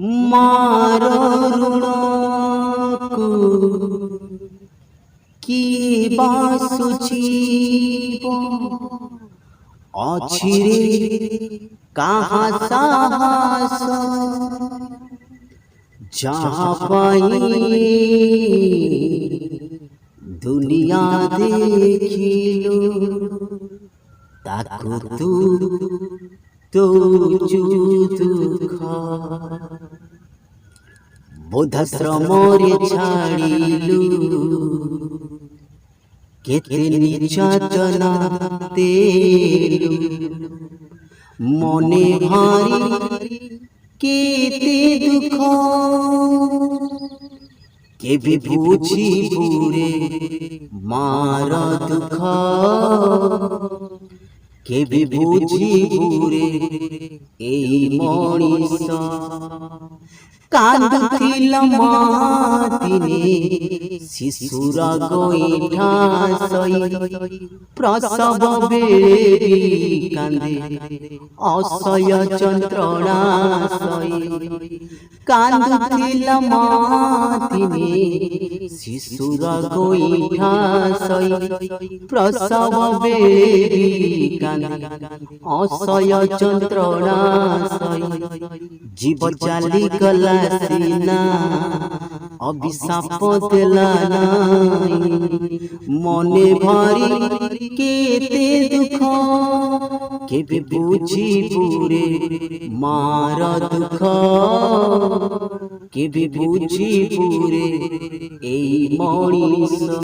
मार ऋणकु किए बासुचीब अछि रे कहा साहस जहाँ पाई दुनिया देखिलु ताकु तू दुख बोधाश्रमरे छाड़िलु केते निर्यातना देलु मने भारी केते दुख केबे बुझी बुरे मार दुख केबे बुझी बुरे एई मणिष कांदुथिला मातिने शिशुर गोईठा सई प्रसव बेले कांदे असह्य यंत्रणा सई कांदुथिला मातिने शिशुर गोईठा सई प्रसव बेले कांदे असह्य यंत्रणा सई जीव चाली गला सीना अभिशाप देला मने भारी केते दुख केबे बुझी बुरे मार दुख केबे बुझी बुरे एई मणिष।